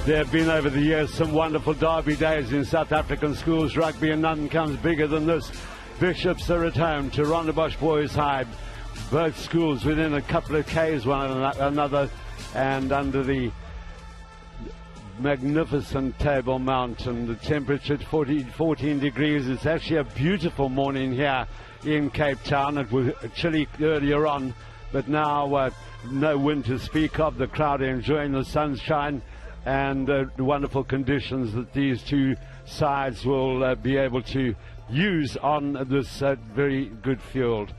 There have been over the years some wonderful derby days in South African schools rugby, and none comes bigger than this. Bishops are at home to Rondebosch Boys High. Both schools within a couple of Ks one another, and under the magnificent Table Mountain. The temperature at 14 degrees. It's actually a beautiful morning here in Cape Town. It was chilly earlier on, but now no wind to speak of. The crowd are enjoying the sunshine and the wonderful conditions that these two sides will be able to use on this very good field.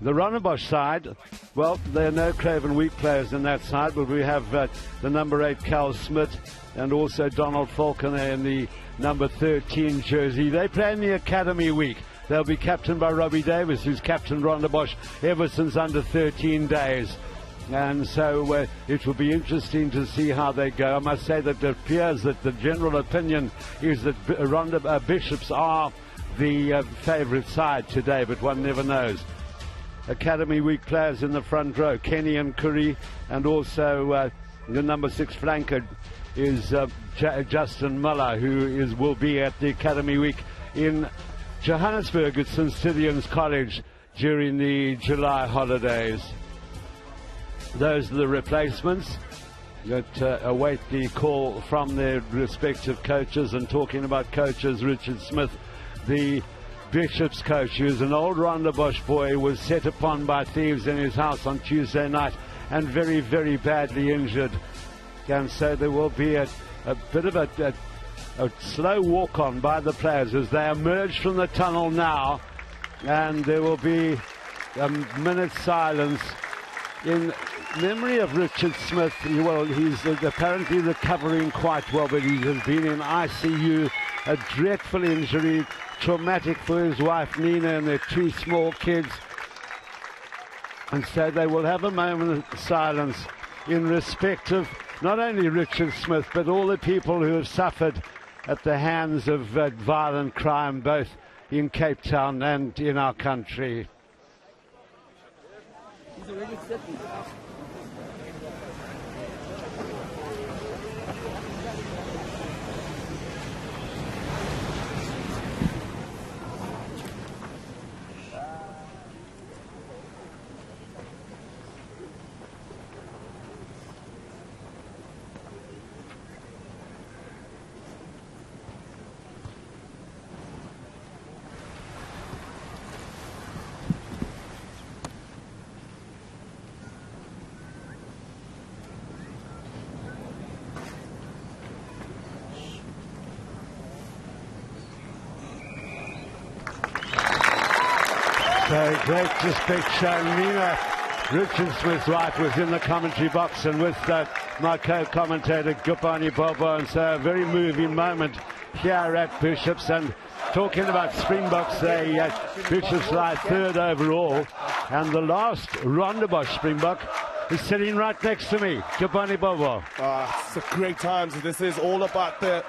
The Rondebosch side, well, there are no Craven Week players in that side, but we have the number 8 Cal Smith and also Donald Falconer in the number 13 jersey. They play in the Academy Week. They'll be captained by Robbie Davis, who's captained Rondebosch ever since under 13 days. And so it will be interesting to see how they go. I must say that it appears that the general opinion is that Bishops are the favourite side today, but one never knows. Academy Week players in the front row, Kenny and Curry, and also the number 6 flanker is Justin Muller, who will be at the Academy Week in Johannesburg at St. Stithians College during the July holidays. Those are the replacements that await the call from their respective coaches. And talking about coaches, Richard Smith, the Bishops coach, who is an old Rondebosch boy, was set upon by thieves in his house on Tuesday night and very, very badly injured. And so there will be a bit of a slow walk-on by the players as they emerge from the tunnel now, and there will be a minute's silence in memory of Richard Smith. Well, he's apparently recovering quite well, but he has been in ICU, a dreadful injury, traumatic for his wife Nina and their 2 small kids. And so they will have a moment of silence in respect of not only Richard Smith, but all the people who have suffered at the hands of violent crime, both in Cape Town and in our country. So great respect shown. Nina, Richard Smith's wife, was in the commentary box, and with my co-commentator Gupani Bobo, and so a very moving moment here at Bishops. And talking about Springboks, Bishops lie 3rd overall, and the last Rondebosch Springbok is sitting right next to me. Gupani Bobo. It's a great time. So this is all about the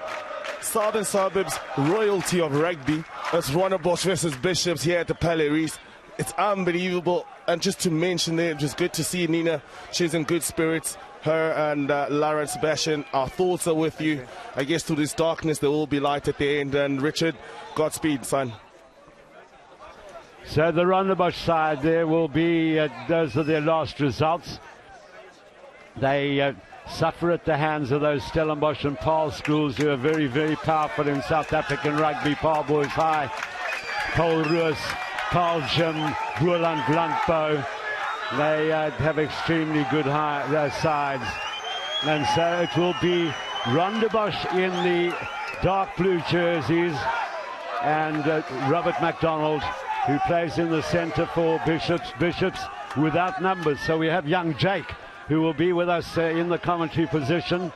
Southern Suburbs royalty of rugby. It's Rondebosch versus Bishops here at the Palais Reese. It's unbelievable. And just to mention it, just good to see Nina. She's in good spirits. Her and Lara and Sebastian, our thoughts are with you. I guess through this darkness there will be light at the end. And Richard, Godspeed, son. So the Rondebosch side, there will be, those are their last results. They suffer at the hands of those Stellenbosch and Paarl schools, who are very, very powerful in South African rugby. Paarl Boys High, Paul Roos, Paul Jim, Roland Bluntbow. They have extremely good sides. And so it will be Rondebosch in the dark blue jerseys, and Robert MacDonald, who plays in the centre for Bishops without numbers. So we have young Jake, who will be with us in the commentary position,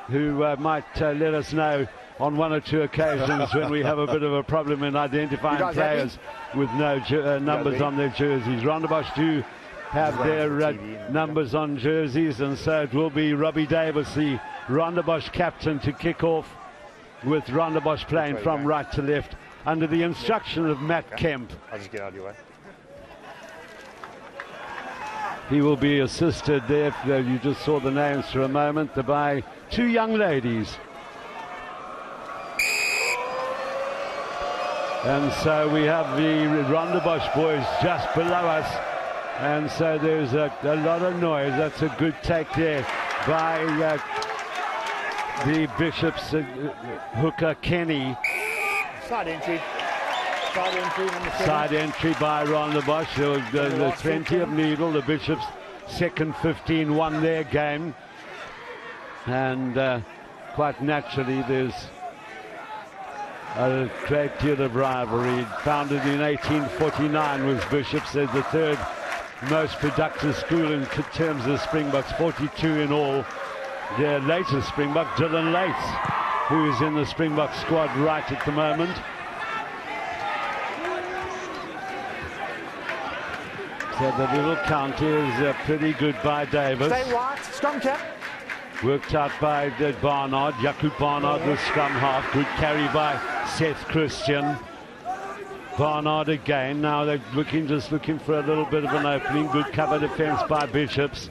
who might let us know on 1 or 2 occasions when we have a bit of a problem in identifying players with no numbers on their jerseys. Rondebosch do have their numbers on jerseys, and so it will be Robbie Davis, the Rondebosch captain, to kick off, with Rondebosch playing from right to left under the instruction of Matt Kemp. I'll just get out of your way. He will be assisted there, you just saw the names for a moment, by two young ladies. And so we have the Rondebosch boys just below us. And so there's a lot of noise. That's a good take there by the Bishop's hooker Kenny. Side entry. Side entry by Rondebosch. There's plenty of needle. The Bishop's second 15 won their game. And quite naturally there's a great deal of rivalry. Founded in 1849 was Bishop's, the third most productive school in terms of Springboks, 42 in all. Their latest Springbok, Dylan Lates, who is in the Springbok squad right at the moment. So the little count is pretty good by Davis. Stay wide, scrum cap. Worked out by Barnard, Jakub Barnard, the scrum half. Good carry by Seth Christian. Barnard again. Now they're just looking for a little bit of an opening. Good cover defense by Bishops.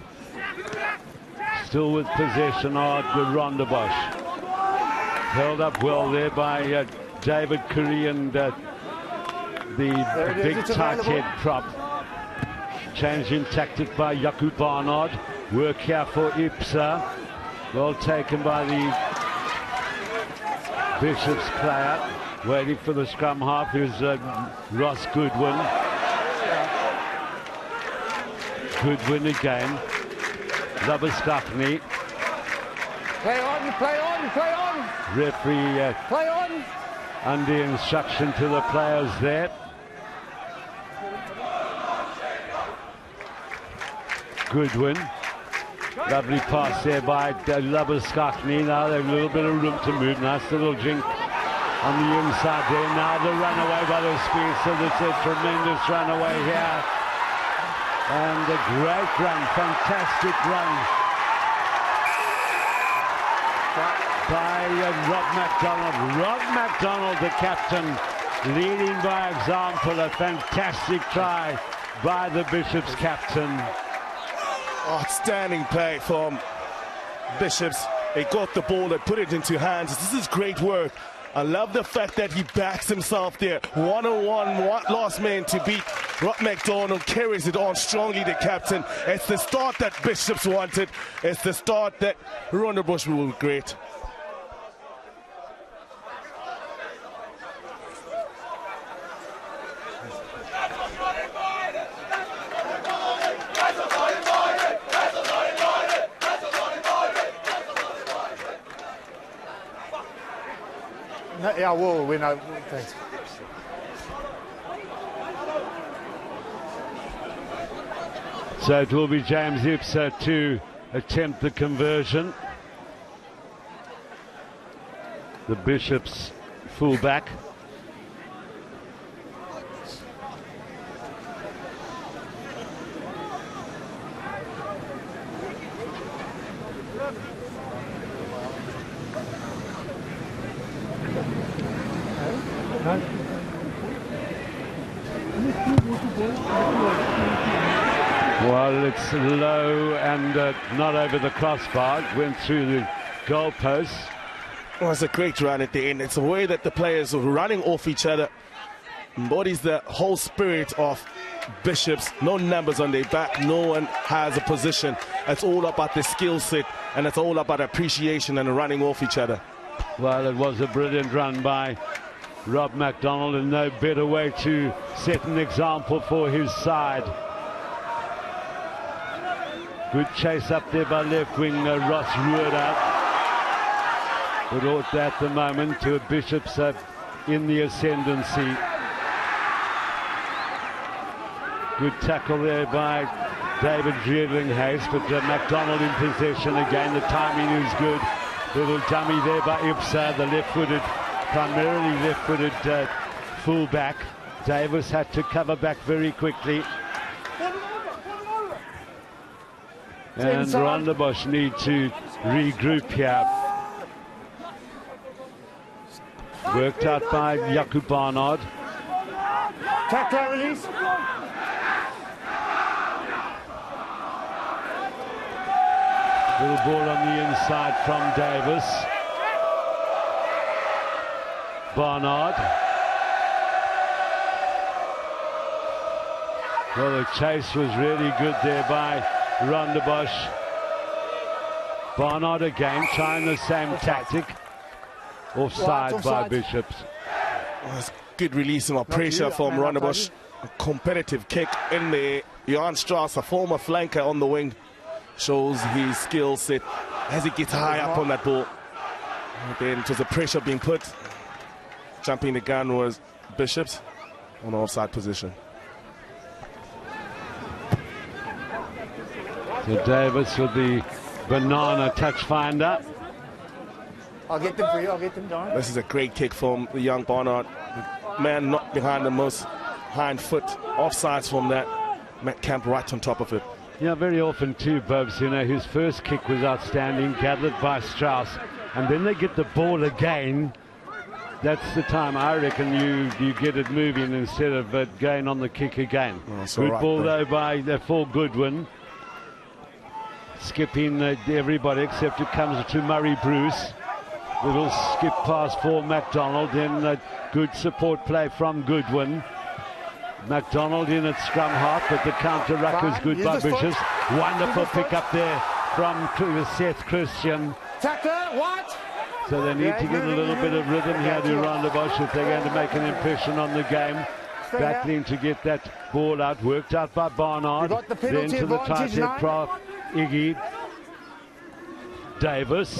Still with possession of the Rondebosch. Held up well there by David Curry and the big tight head prop. Change in tactic by Jakub Barnard. Work here for Ipsa. Well taken by the Bishops player. Waiting for the scrum half is Ross Goodwin. Goodwin again. Labuschagne. Play on, play on, play on. Referee play on. Under instruction to the players there. Goodwin. Lovely pass there by Labuschagne. Now they have a little bit of room to move. Nice little jink on the inside there. Now the runaway by the speed. So it's a tremendous runaway here. And a great run, fantastic run by Rob MacDonald. Rob MacDonald, the captain, leading by example. A fantastic try by the Bishops captain. Outstanding play from Bishops. They got the ball, they put it into hands. This is great work. I love the fact that he backs himself there. One-on-one, last man to beat. Rob MacDonald carries it on strongly, the captain. It's the start that Bishops wanted. It's the start that Rondebosch will regret. Yeah, well, we know. Thanks. So it will be James Ipsa to attempt the conversion. The Bishops fullback. Well, it's low and not over the crossbar. It went through the goalpost. Well, it's a great run at the end. It's a way that the players are running off each other. Embodies the whole spirit of Bishops. No numbers on their back. No one has a position. It's all about the skill set, and it's all about appreciation and running off each other. Well, it was a brilliant run by Rob MacDonald, and no better way to set an example for his side. Good chase up there by left wing Ross Rueda. But at the moment to Bishops in the ascendancy. Good tackle there by David Driedling-Hayes, but MacDonald in possession again. The timing is good. Little dummy there by Ipsa, the left-footed, primarily left-footed fullback. Davis had to cover back very quickly. And Rondebosch need to regroup here. Worked out by Jakub Barnard. Tackler release. Little ball on the inside from Davis. Barnard. Well, the chase was really good there by Rondebosch. Barnard again trying the same tactic. Offside by Bishops. Oh, it's good releasing of pressure from Rondebosch. A competitive kick in there. Jan Strauss, a former flanker on the wing, shows his skill set as he gets high up on that ball. And then it was the pressure being put. Jumping the gun was Bishops on the offside position. So Davis with the banana touch finder. I'll get them for you. I'll get them, Don. This is a great kick from the young Barnard. The man knocked behind the most hind foot. Offsides from that. Matt Camp right on top of it. Yeah, very often too, Bubs, you know, his first kick was outstanding, gathered by Strauss, and then they get the ball again. That's the time I reckon you get it moving instead of going on the kick again. Oh, good right, ball bro. though by for Goodwin. Skipping everybody except it comes to Murray Bruce. Little skip pass for MacDonald, then good support play from Goodwin. MacDonald in at scrum half, but the counter ruck is good by Bishops. Wonderful pick up there from Seth Christian. Tackler, what? So they need to get a little bit of rhythm here to Rondebosch if they're going to make an impression on the game. Battling to get that ball out, worked out by Barnard. The Then to the tight head prop, Iggy. Davis.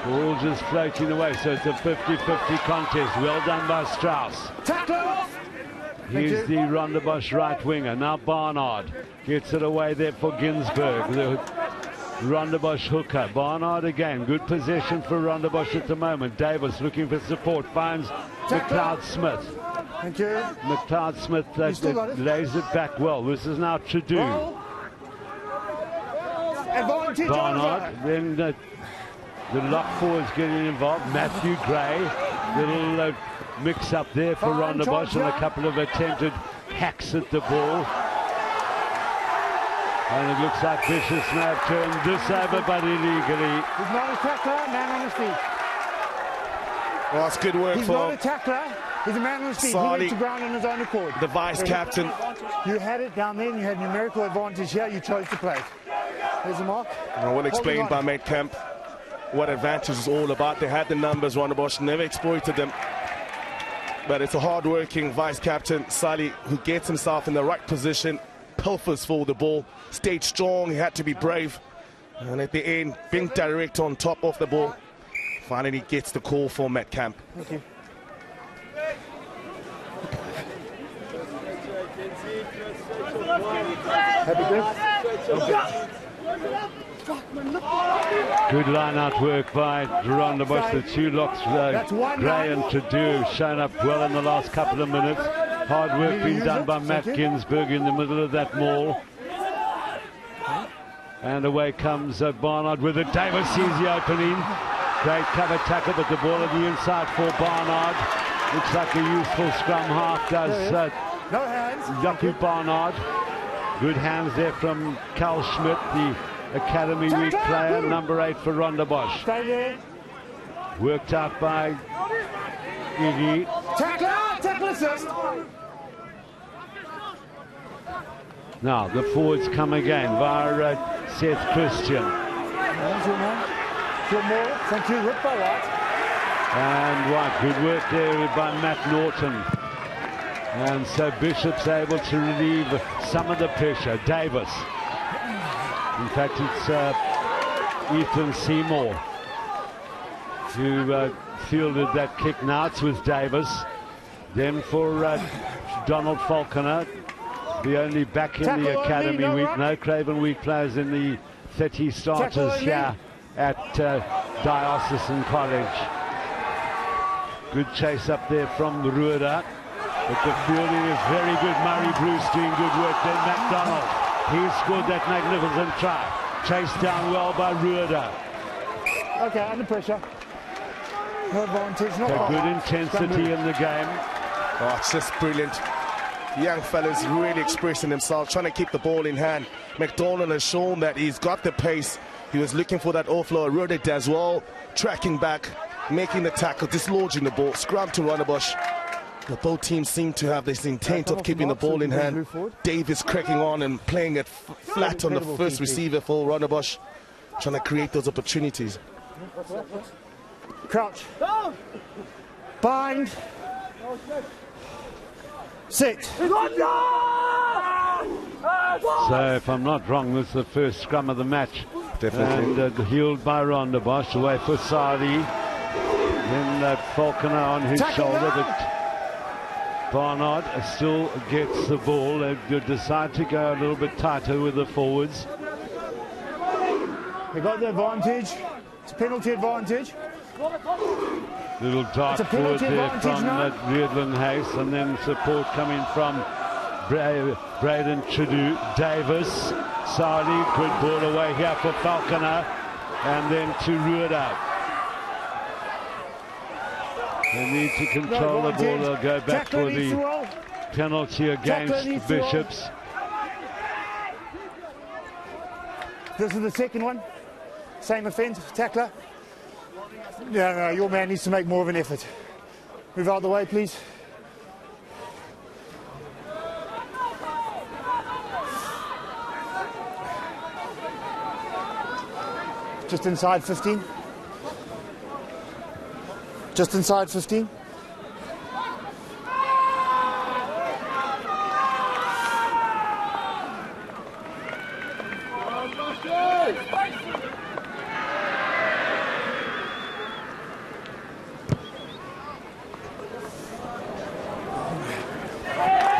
Ball just floating away, so it's a 50-50 contest. Well done by Strauss. Tackler! Here's the Rondebosch right winger. Now Barnard gets it away there for Ginsberg. The Rondebosch hooker. Barnard again. Good possession for Rondebosch at the moment. Davis looking for support. Finds McLeod Smith. Thank you. McLeod Smith lays it back well. This is now Trudeau. Advantage. Barnard. Then the lock forwards getting involved. Matthew Gray. Little mix up there for Rondebosch and a couple of attempted hacks at the ball. And it looks like Bishops may have turned this over, but illegally. He's not a tackler, man on his feet. Well, that's good work He's for not a tackler, he's a man on his feet. He went to ground on his own accord. the vice captain. You had it down there and you had numerical advantage here, you chose to play it. There's the mark. Well explained by Matt Camp what advantage is all about. They had the numbers, Rondebosch never exploited them. But it's a hard-working vice captain, Sally, who gets himself in the right position, pilfers for the ball, stayed strong, he had to be brave. And at the end, being direct on top of the ball, finally gets the call for Matt Camp. Thank you. Good line-out work by Rondebosch. The two locks, Gray and Trudeau, shown up well in the last couple of minutes. Hard work being done by Matt Ginsberg in the middle of that maul. And away comes Barnard with it. Davis sees the opening. Great cover tackle, but the ball at the inside for Barnard. Looks like a useful scrum half does No hands. Yaku Barnard. Good hands there from Carl Schmidt, the Academy Week player, number 8 for Rondebosch. Stay there. Worked out by Iggy. Tackle assist. Now the forwards come again via Seth Christian. Thank you, Rip by White. And White, good work there by Matt Norton. And so Bishop's able to relieve some of the pressure. Davis. In fact, it's Ethan Seymour who fielded that kick. Now it's with Davis. Then for Donald Falconer, the only back in the Academy Week. No Craven Week players in the 30 starters here at Diocesan College. Good chase up there from Rueda. But the fielding is very good. Murray Bruce doing good work. Then MacDonald. He scored that magnificent try. Chased down well by Rueda. Okay, under pressure. No advantage. So good intensity in the game. Oh, it's just brilliant. young fellas really expressing themselves, trying to keep the ball in hand. McDonald has shown that he's got the pace. He was looking for that offload, rode it as well, tracking back, making the tackle, dislodging the ball, scrum to Rondebosch. Both teams seem to have this intent of keeping the ball in hand. Davis cracking on and playing it flat on the first receiver for Rondebosch, trying to create those opportunities. Crouch. Bind. Sit. So, if I'm not wrong, this is the first scrum of the match. Definitely. And healed by Rondebosch, away for Sadi. Then Falconer on his shoulder, but Barnard still gets the ball. They decide to go a little bit tighter with the forwards. They got the advantage. It's a penalty advantage. Little dart forward there from Riedlin Hayes, and then support coming from Braden Trudeau. Davis, Sadi, good ball away here for Falconer, and then to Rueda. They need to control the ball. They'll go back for the penalty against Bishops. This is the second one. Same offence, tackler. No, your man needs to make more of an effort. Move out of the way, please. Just inside 15. Just inside 15.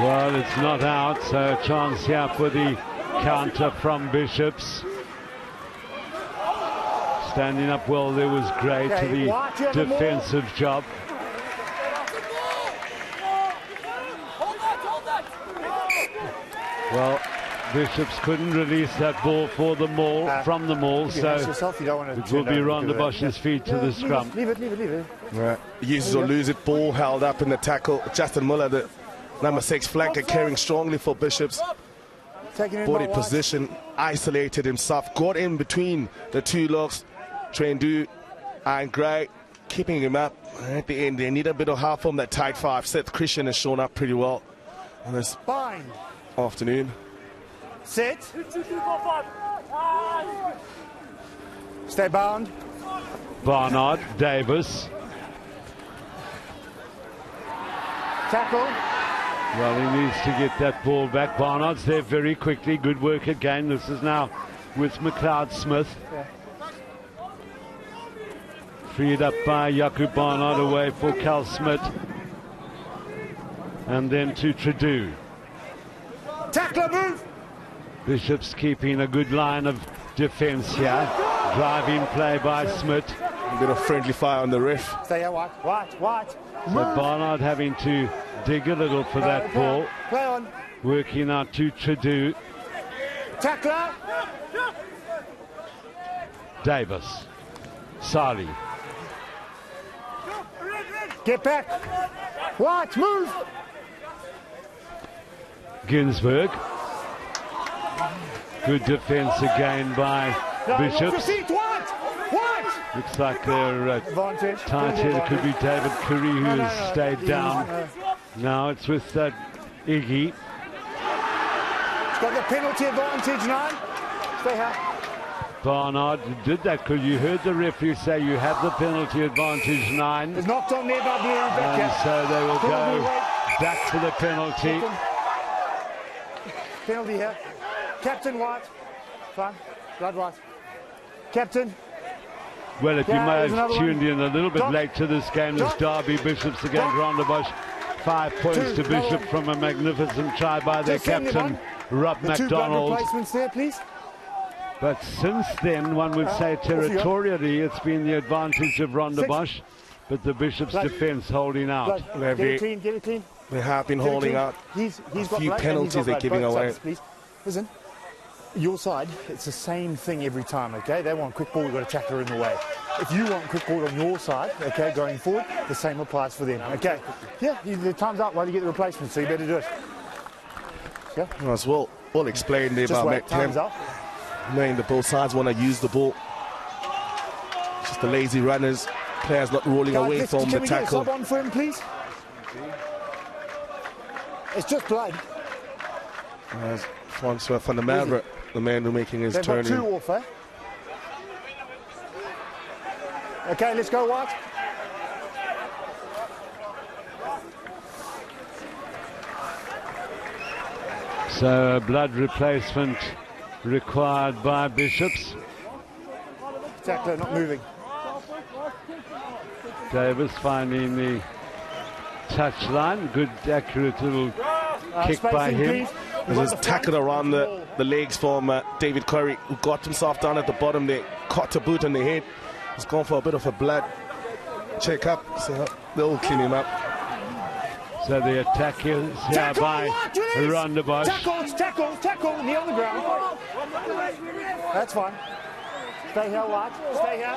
Well, it's not out, so a chance here for the counter from Bishops. Standing up well there was Gray to the defensive job. Well, Bishops couldn't release that ball for the maul, from the maul, so it will be Rondebosch's feet to the scrum. Leave it. Right. Use it or lose it, ball held up in the tackle. Justin Muller, the number 6 flanker, carrying strongly for Bishops. Body position, isolated himself, got in between the two locks. Trendu and Gray keeping him up. At the end, they need a bit of help from that tight 5. Seth Christian has shown up pretty well on this afternoon. Sit. Stay bound. Barnard, Davis. Tackle. Well, he needs to get that ball back. Barnard's there very quickly. Good work again. This is now with McLeod Smith. Freed up by Jakub Barnard, away for Cal Smith. And then to Trudeau. Tackler, move! Bishops keeping a good line of defence here. Driving play by Smith. A bit of friendly fire on the ref. Stay here, White. So Barnard having to dig a little for that ball. Play on. Working out to Trudeau. Tackler. Davis. Sali. Get back. White, move. Ginsberg. Good defence again by Bishops. Looks like they're tight here. It could be David Curry who has stayed down. Now it's with Iggy. It's got the penalty advantage now. Stay here. Barnard did that because you heard the referee say you have the penalty advantage 9. It's knocked on there by Blue. And so they will go back to the penalty. Penalty here. Captain White. Fine. Blood White. Captain. Well, if you may have tuned in a little bit late to this game, this Derby Bishops against Rondebosch. 5 points to Bishop from a magnificent try by their captain, Rob McDonald. Replacements there, please. But since then, one would say territorially, it's been the advantage of Rondebosch, but the Bishops' defence holding out. Get it clean. They have been holding out. He's a got few penalties they're giving away. Please. Listen, your side, it's the same thing every time, okay? They want quick ball, we've got a tackler in the way. If you want quick ball on your side, okay, going forward, the same applies for them, okay? Yeah, the time's up while you get the replacement, so you better do it. Yeah. As well explained there Just about wait, time's Tim, up. knowing that both sides want to use the ball. Just the lazy runners, players not rolling away from the Can we get a tackle. sub on for him, please? It's just blood. As Francois van der Merwe, the man who's making his They've turn got 2 in. off, eh? Okay, let's go, White. So a blood replacement required by Bishops. Tackler not moving. Davis finding the touchline. Good, accurate little kick by spacing, him. please. There's this tackle around the legs from David Curry, who got himself down at the bottom there, caught a boot on the head. He's gone for a bit of a blood check-up, so they'll clean him up. So the attack is here by Rondebosch. Tackle, knee on the ground. That's fine. Stay here, White. Stay here.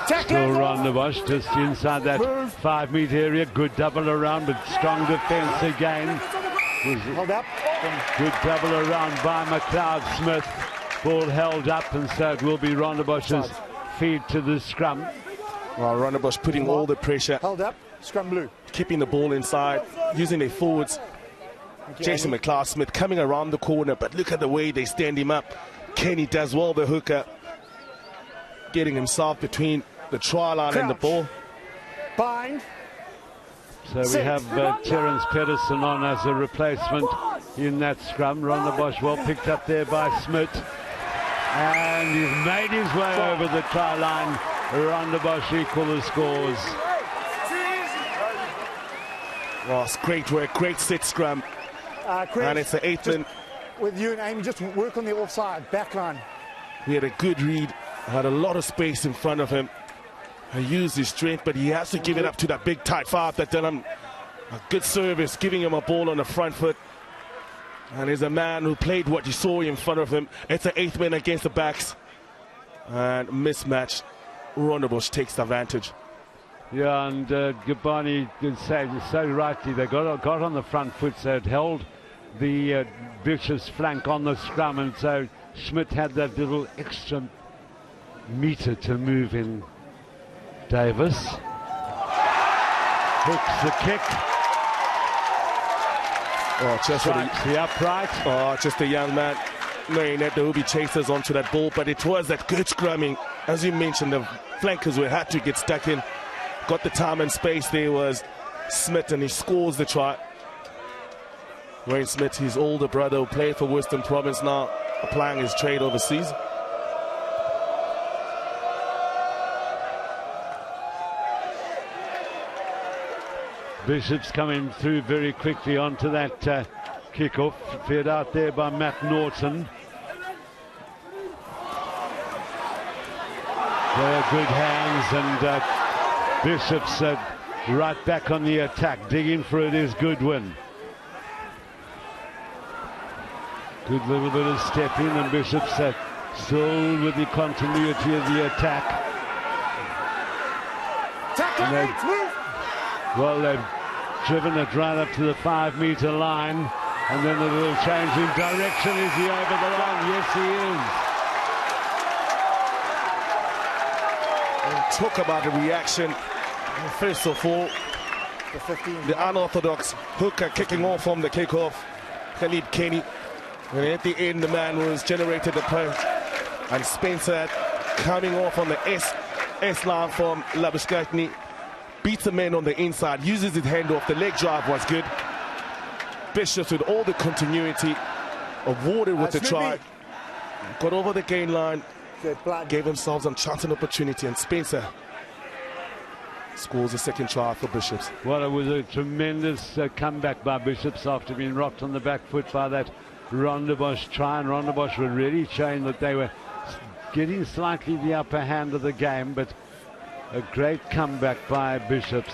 Still Rondebosch just inside that 5-meter area. Good double around, but strong defense again. Hold up. Good double around by McLeod Smith. Ball held up, and so it will be Rondebosch's feed to the scrum. Well, Rondebosch putting all the pressure, Held up. Scrum blue. keeping the ball inside, using their forwards. Jason McLeod Smith coming around the corner, but look at the way they stand him up. Kenny does well, the hooker, getting himself between the try line and the ball. Bind. So we have Terence Pedersen on as a replacement in that scrum. Rondebosch well picked up there by Smith. And he's made his way over the try line. Rondebosch equal the scores. Well, it's great work, great set scrum. Chris, And it's the 8th man. with you and Amy, just work on the offside, back line. He had a good read, had a lot of space in front of him. He used his strength, but he has to give it up to that big tight 5 that done him a good service, giving him a ball on the front foot. And he's a man who played what you saw in front of him. It's an 8th man against the backs. And mismatched. Rondebosch takes the advantage. Yeah, and Gabani did say so rightly, they got on the front foot, so it held the Bishop's flank on the scrum, and so Schmidt had that little extra meter to move in. Davis hooks the kick. Oh, just Strikes the upright. Oh, just a young man knowing that there will be chasers onto that ball, but it was that good scrumming. As you mentioned, the flankers had to get stuck in. Got the time and space. There was Smith, and he scores the try. Wayne Smith, his older brother, who played for Western Province, now applying his trade overseas. Bishop's coming through very quickly onto that kick-off, fed out there by Matt Norton. They're good hands, and Bishop's right back on the attack. Digging for it is Goodwin. Good little bit of step in, and Bishop's still with the continuity of the attack. Well, they've driven it right up to the 5-meter line, and then a little change in direction. Is he over the line? Yes, he is. Talk about the reaction. First of all, the unorthodox hooker kicking off from the kickoff, Khalid Kenny. And at the end, the man who has generated the play, and Spencer coming off on the S line from Labuschagne. Beats the man on the inside, uses his handoff. The leg drive was good. Bishops with all the continuity, awarded with the try. Got over the gain line, gave themselves uncharted opportunity, and Spencer scores the second try for Bishops. Well, it was a tremendous comeback by Bishops after being rocked on the back foot by that Rondebosch try, and Rondebosch were really showing that they were getting slightly the upper hand of the game, but a great comeback by Bishops.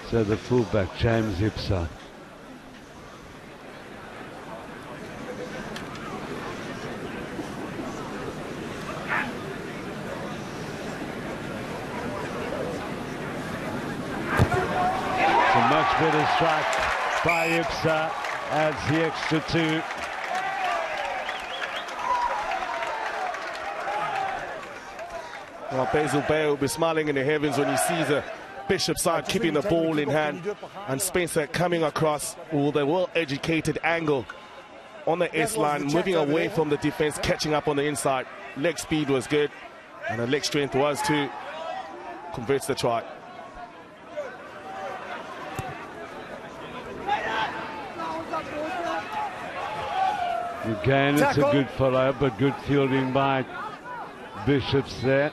So the fullback, James Ipsa. better strike by Ipsa, adds the extra 2. Well, Basil Bay will be smiling in the heavens when he sees the Bishop side keeping the ball in hand, and Spencer coming across with a well-educated angle on the S-line, moving away from the defense, catching up on the inside. Leg speed was good, and the leg strength was too. Converts the try. Again, it's a good follow, but good fielding by Bishops there.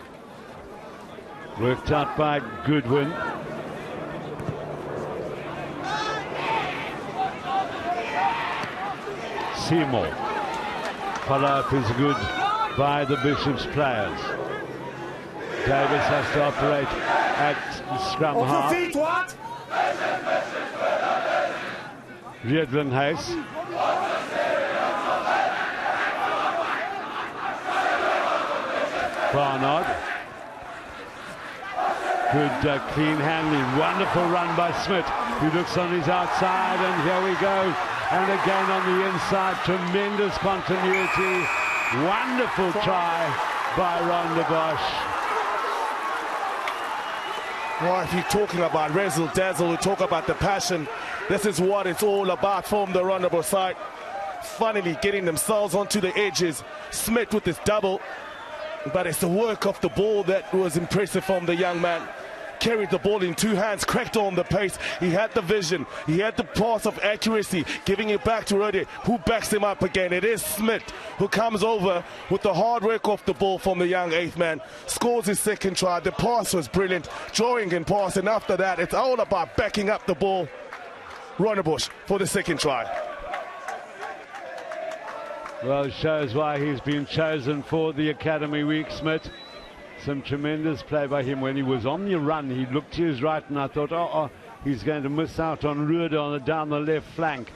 Worked out by Goodwin. Seymour. Follow-up is good by the Bishops players. Davis has to operate at scrum half. Riedlin Hayes. Barnard. Good clean handling. Wonderful run by Smith. He looks on his outside, and here we go. And again on the inside, tremendous continuity. Wonderful try by Rondebosch. Well, if you're talking about razzle dazzle, we talk about the passion. This is what it's all about from the Rondebosch side. Finally getting themselves onto the edges. Smith with his double. But it's the work of the ball that was impressive from the young man. Carried the ball in 2 hands, cracked on the pace. He had the vision, he had the pass of accuracy, giving it back to Ruddy, who backs him up again. It is Smith who comes over with the hard work off the ball from the young 8th man. Scores his second try. The pass was brilliant, drawing and pass, and after that, it's all about backing up the ball. Rondebosch for the second try. Well, it shows why he's been chosen for the Academy Week, Smith. Some tremendous play by him. When he was on the run, he looked to his right, and I thought, he's going to miss out on Ruder down the left flank.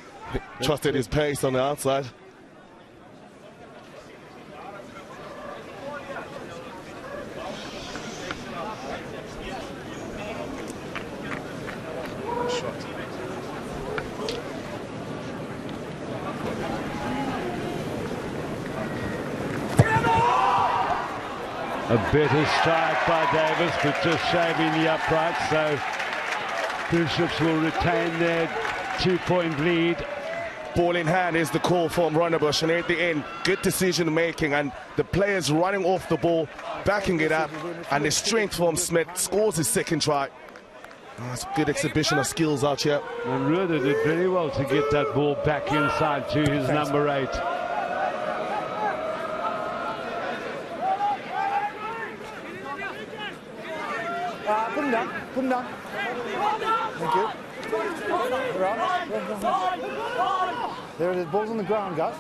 Trusted his pace on the outside. A better strike by Davis, but just shaving the upright, so Bishops will retain their 2-point lead. Ball in hand is the call from Rondebosch, and at the end, good decision making, and the players running off the ball, backing it up, and the strength from Smith scores his second try. That's a good exhibition of skills out here. And Ruder did very well to get that ball back inside to his number 8. Put him down. Put him down. Thank you. Around. There it is. Ball's on the ground, guys.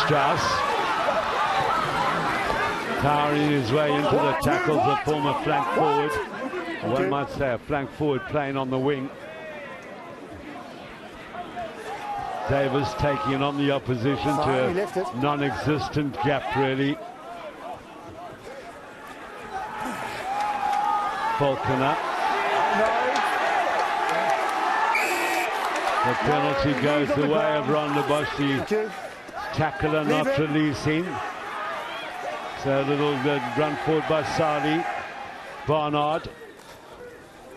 Strauss. Towering his way into the tackles, a former flank forward. One might say a flank forward playing on the wing. Davis taking on the opposition to a non-existent gap, really. Falconer. The penalty goes the way of Rondebosch. The tackler not releasing. So a little run forward by Sali. Barnard.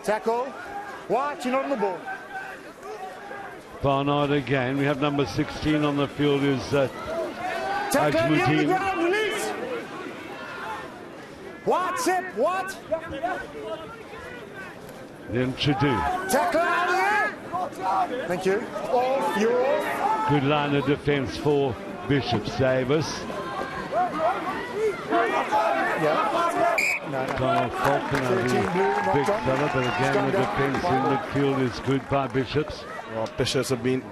Tackle. Watch, you're not on the ball. Barnard again. We have number 16 on the field is Ajmuddin. What, Sip? What? Then Chadu. Tackle out here. Thank you. Off, you're off. Good line of defence for Bishops. Davis. Donald Falconer, the big fella, but again the defence in midfield is good by Bishops. Well, Bishops have been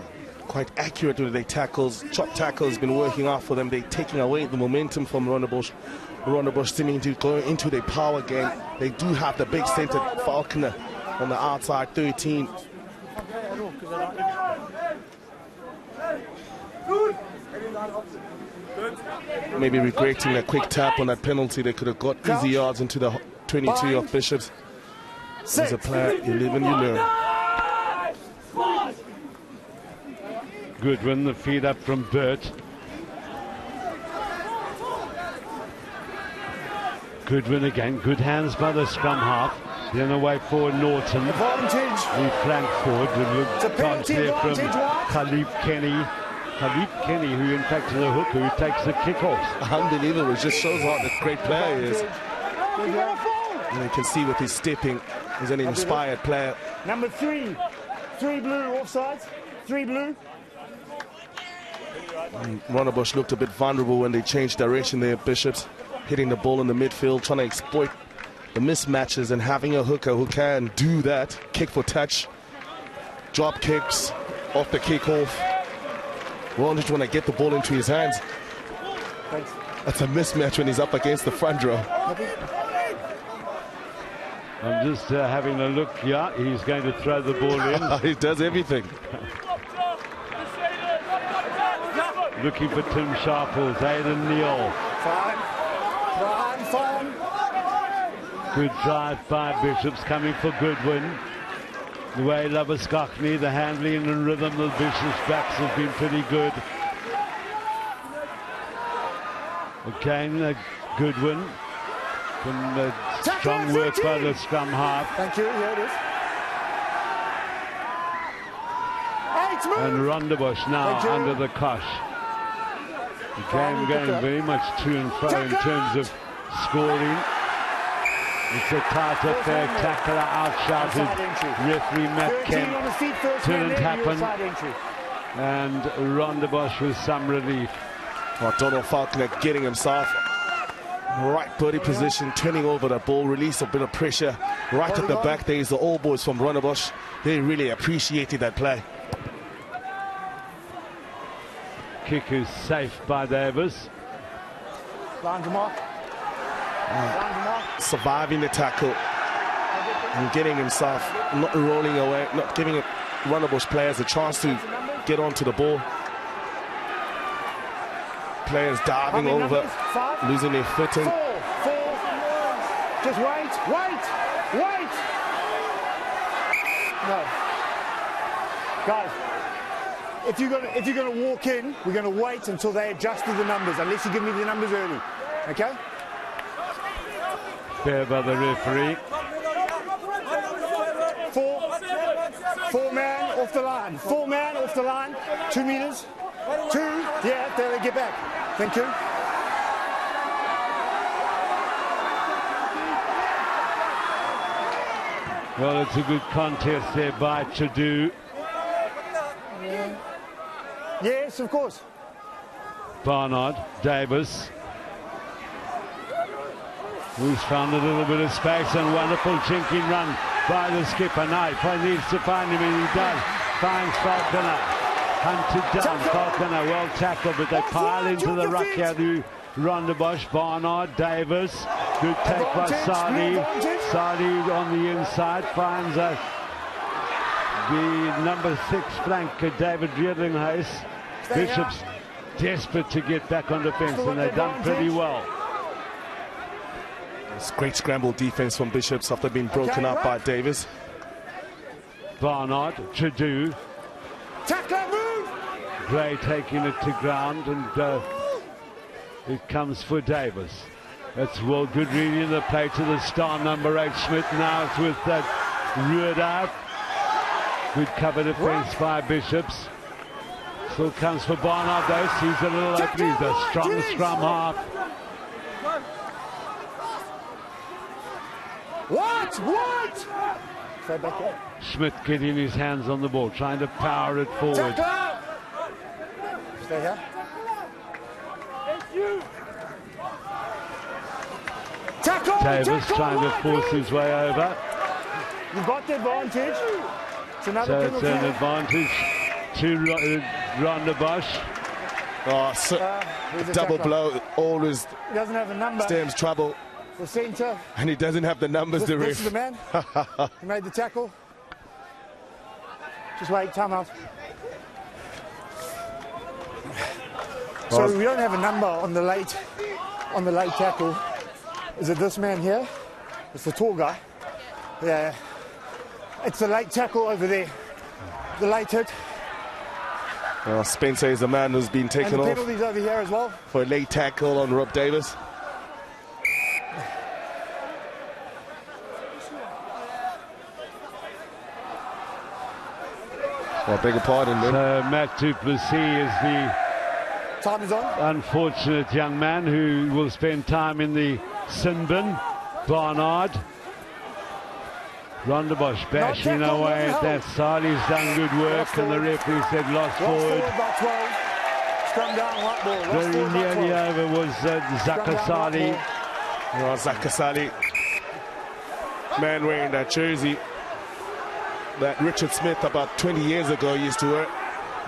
quite accurate with their tackles. Chop tackle has been working out for them. They're taking away the momentum from Rondebosch. Rondebosch seeming to go into their power game. They do have the big centre Falconer on the outside, 13. Maybe regretting a quick tap on that penalty. They could have got easy yards into the 22 of Bishops. As a player, you live and you learn. Goodwin, the feed up from Burt. Goodwin again, good hands by the scrum half. Then away forward Norton. Advantage. The flank forward. It's a penalty advantage, what? Khalif Kenny. Khalif Kenny, who in fact is a hooker, who takes the kickoffs. Unbelievable. It just shows what a great player he is. And you can see with his stepping, he's an inspired player. Number 3. 3 blue offsides. 3 blue. Rondebosch looked a bit vulnerable when they changed direction there. Bishops hitting the ball in the midfield, trying to exploit the mismatches, and having a hooker who can do that. Kick for touch, drop kicks off the kickoff. Rondebosch want to get the ball into his hands. Thanks. That's a mismatch when he's up against the front row. I'm just having a look. Yeah, he's going to throw the ball in. He does everything. Looking for Tim Sharples, Aidan Neal. Fine. Good drive by Bishops, coming for Goodwin. The way Labuskachny, the handling and rhythm of Bishops' backs has been pretty good. Again, Goodwin. From strong work by the scrum half. Thank you. Here it is. And Rondebosch now under the cosh. The game going very much to and fro in terms of scoring. It's a tight affair. Tackler outshouted. Referee Matt Kemp. Didn't happen. And Rondebosch with some relief. Donald Falconer getting himself right body position, turning over the ball, release a bit of pressure right at the back. There is the old boys from Rondebosch. They really appreciated that play. Kick is safe by Davis. Surviving the tackle and getting himself, not rolling away, not giving Rondebosch players a chance to get onto the ball. Players diving over, losing their footing. 4. Just wait. No. Guys, if you're gonna walk in, we're gonna wait until they adjust to the numbers, unless you give me the numbers early. Okay? Fair by the referee. 4 man off the line. 4 man off the line. 2 meters. 2. Yeah, there they get back. Thank you. Well, it's a good contest there by Chadu. Yes, of course. Barnard, Davis, who's found a little bit of space, and wonderful chinking run by the skipper. Now he needs to find him, and he does. Finds Falconer. Hunted down. Falconer, well tackled, but they pile into the ruck here to Rondebosch. Barnard, Davis. Good take by Sadi. Sadi on the inside finds the number 6 flanker, David Riedlinghuis. Bishops desperate to get back on defence, and they've done pretty well. It's great scramble defence from Bishops after being broken up by Davis. Barnard, Chadu. Gray taking it to ground, and it comes for Davis. That's well, good reading of the play to the star number 8 Schmidt. Now it's with that Rueda. Good cover defence by Bishops. Still comes for Barnard though. Sees a little opening. He's a strong scrum half. What? Schmidt getting his hands on the ball, trying to power it forward. Stay here. Davis trying to force his way over. You've got the advantage. It's another penalty. It's an advantage to Rondebosch. Double blow always he doesn't have a number. Stems trouble. The centre. And he doesn't have the numbers, the ref. This is the man. He made the tackle. Just wait, time out. So we don't have a number on the late tackle. Is it this man here? It's the tall guy. Yeah. It's the late tackle over there. The late hit. Spencer is the man who's been taken and the off penalties over here as well. for a late tackle on Rob Davis. I beg your pardon, then. So Matt Duplessis is the Time is on. unfortunate young man who will spend time in the sin bin. Barnard. Rondebosch bashing away at that side. He's done good work, and the referee said lost forward. By 12. Scrum down, white ball. Very nearly over was Zakasali. Zakasali, man wearing that jersey that Richard Smith about 20 years ago used to wear.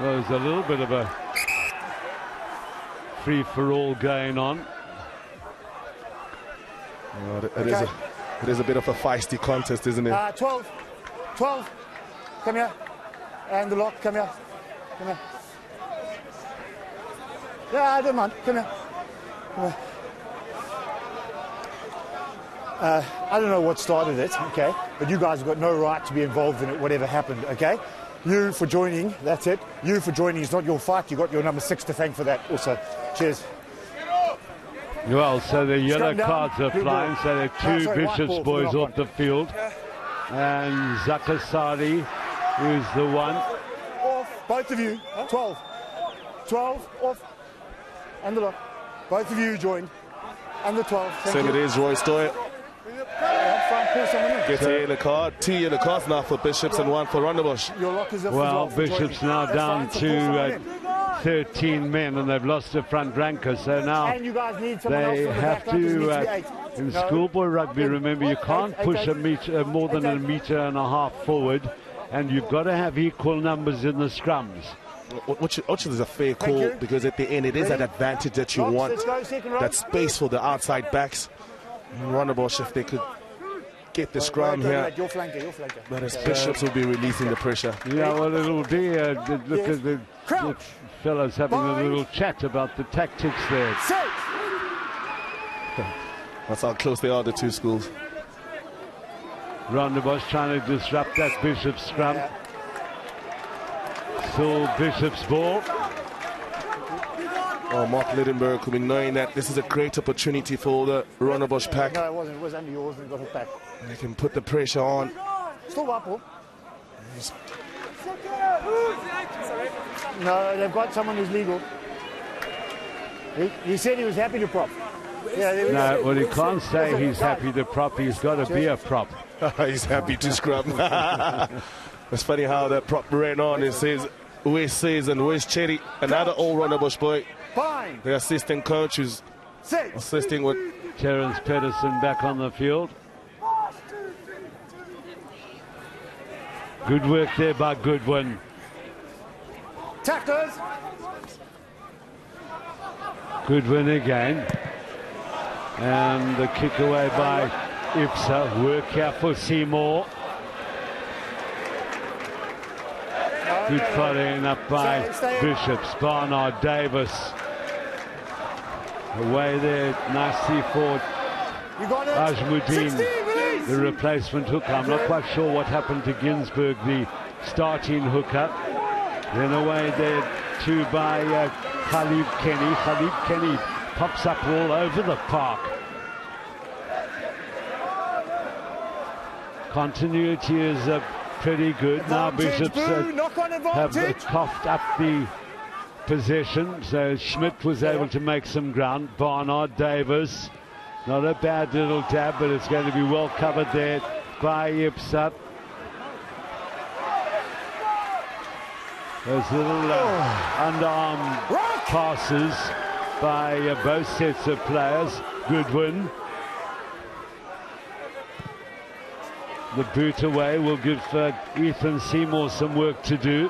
Well, there's a little bit of a free-for-all going on. It is a bit of a feisty contest, isn't it? 12. 12. Come here. And the lock, come here. Come here. Yeah, I don't mind. Come here. Come here. I don't know what started it, okay? But you guys have got no right to be involved in it, whatever happened, okay? You for joining, that's it. You for joining is not your fight. You got your number 6 to thank for that also. Cheers. Well, so the yellow cards are flying, so there are two Bishop's boys off the field. And Zakasari, who's the one. Off, both of you. 12. 12, off. And the lock. Both of you joined. And the 12. Same it is, Roy Stoyer. Gets a yellow card. 2 yellow cards now for Bishops and 1 for Rondebosch. Well, Bishops now down to 13 men, and they've lost a front ranker, so now they have to, in schoolboy rugby, remember, you can't push a meter, more than a metre and a half forward, and you've got to have equal numbers in the scrums. Which is a fair call, because at the end it is that advantage that you want, that space for the outside backs. Rondebosch, if they could get the scrum here, but as Bishops will be releasing the pressure. Yeah, well, it'll be, look at the fellas having a little chat about the tactics there. That's how close they are, the two schools. Rondebosch trying to disrupt that Bishop's scrum. Still Bishop's ball. Oh, Mark Littenberg coming, knowing that this is a great opportunity for the Rondebosch pack. No, it wasn't. It was under yours and got it back. They can put the pressure on. Still white ball. No, they've got someone who's legal. He said he was happy to prop. Yeah, no, well, he can't say he's happy to prop. He's got to be a prop. He's happy to scrum. It's funny how that prop ran on. It says, where's Says and where's Cherry? Another old Rondebosch boy. Fine. The assistant coach who's assisting with Terence Pedersen back on the field. Good work there by Goodwin. Tacklers. Goodwin again. And the kick away by Ipsa. Work here for Seymour. Good following up by Bishops. Barnard Davis. Away there nicely for Ajmuddin, the replacement hooker. I'm not quite sure what happened to Ginsberg, the starting hooker. Then away there too by Khalid Kenny. Khalid Kenny pops up all over the park. Continuity is pretty good. Now Bishops have coughed up the possession, so Schmidt was able to make some ground. Barnard Davis, not a bad little dab, but it's going to be well covered there by Ipsat. Those little underarm passes by both sets of players. Goodwin. The boot away will give Ethan Seymour some work to do.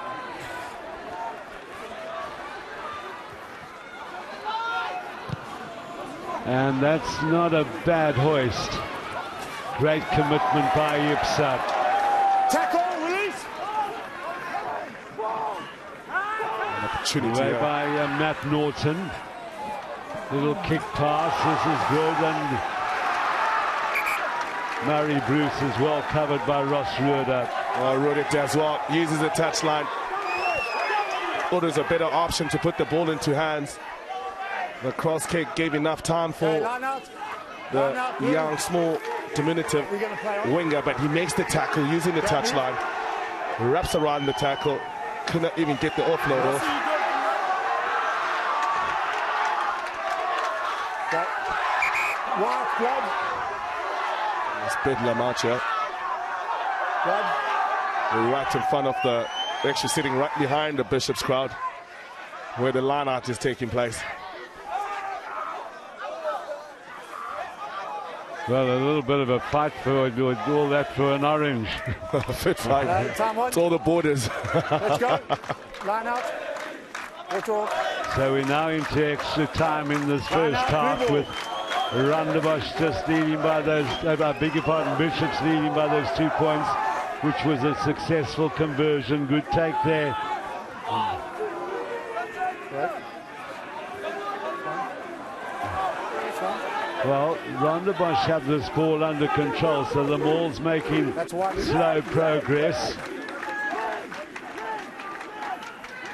And that's not a bad hoist. Great commitment by Ipsat. Tackle, release. An opportunity away by Matt Norton. Little kick pass. This is good, and Murray Bruce is well covered by Ross Rueda. Wrote it as well. Uses the touchline. Thought it was a better option to put the ball into hands. The cross kick gave enough time for the young, small, diminutive winger, but he makes the tackle using the touchline. Wraps around the tackle. Couldn't even get the offload off. It's Bedlam out here. We're right in front of the, actually sitting right behind the Bishop's crowd, where the line out is taking place. Well, a little bit of a fight for all that for an orange. Fit fight. It's all the borders. Let's go. Line out. So we're now into extra time in this first half with Rondebosch just leading by those, I beg your pardon, Bishop's leading by those 2 points, which was a successful conversion. Good take there. Well, Rondebosch have this ball under control, so the Maul's making slow progress.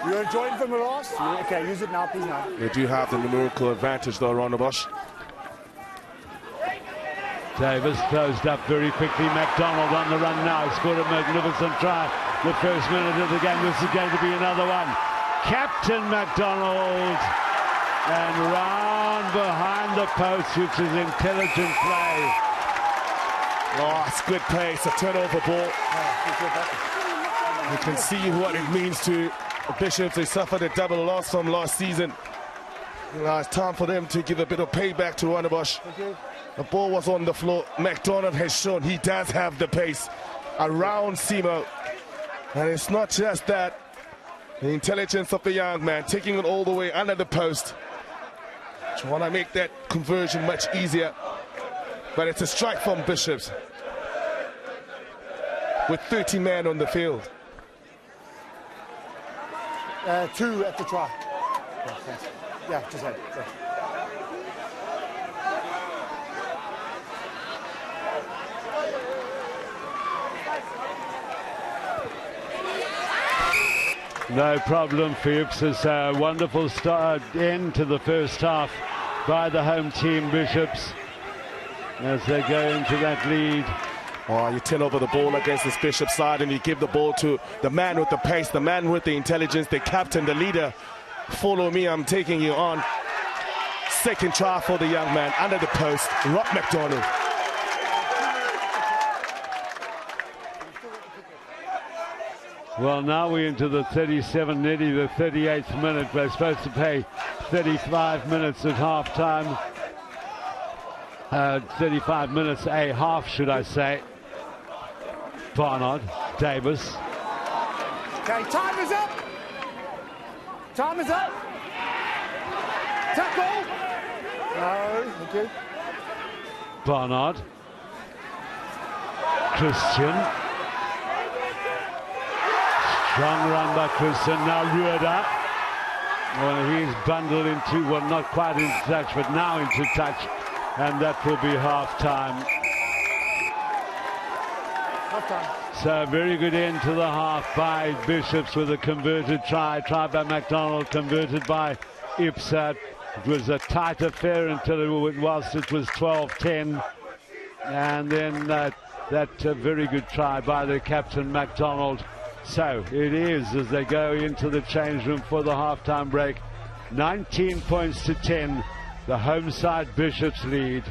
You're enjoying from the last? Yeah, okay, use it now, please now. They do have the numerical advantage though, Rondebosch. Davis closed up very quickly. McDonald on the run now. Scored a magnificent try. The first minute of the game. This is going to be another one. Captain McDonald. And round behind the post, which is intelligent play. Oh, it's good play. It's a turnover ball. You can see what it means to the Bishops. They suffered a double loss from last season. It's time for them to give a bit of payback to Rondebosch. The ball was on the floor. McDonald has shown he does have the pace around Simo. And it's not just that. The intelligence of the young man, taking it all the way under the post. Trying to make that conversion much easier. But it's a strike from Bishops. With 30 men on the field. 2 at the try. Yeah, just that. No problem for Ipsos. A wonderful start end to the first half by the home team, Bishops, as they go into that lead. Oh, you turn over the ball against this Bishop side and you give the ball to the man with the pace, the man with the intelligence, the captain, the leader. Follow me, I'm taking you on. Second try for the young man under the post, Rob McDonald. Well, now we're into the 37, nearly the 38th minute. We're supposed to play 35 minutes at half-time. 35 minutes a half, should I say. Barnard, Davis. Okay, time is up. Time is up. Tackle. No, thank you. Barnard. Christian. Strong run by Christian. Now Rueda. Well, he's bundled into, well, not quite into touch, but now into touch. And that will be half-time. So a very good end to the half by Bishops with a converted try. Try by McDonald, converted by Ipsat. It was a tight affair until whilst it was 12-10. And then that very good try by the captain McDonald. So it is, as they go into the change room for the half-time break, 19 points to 10. The home side Bishops lead.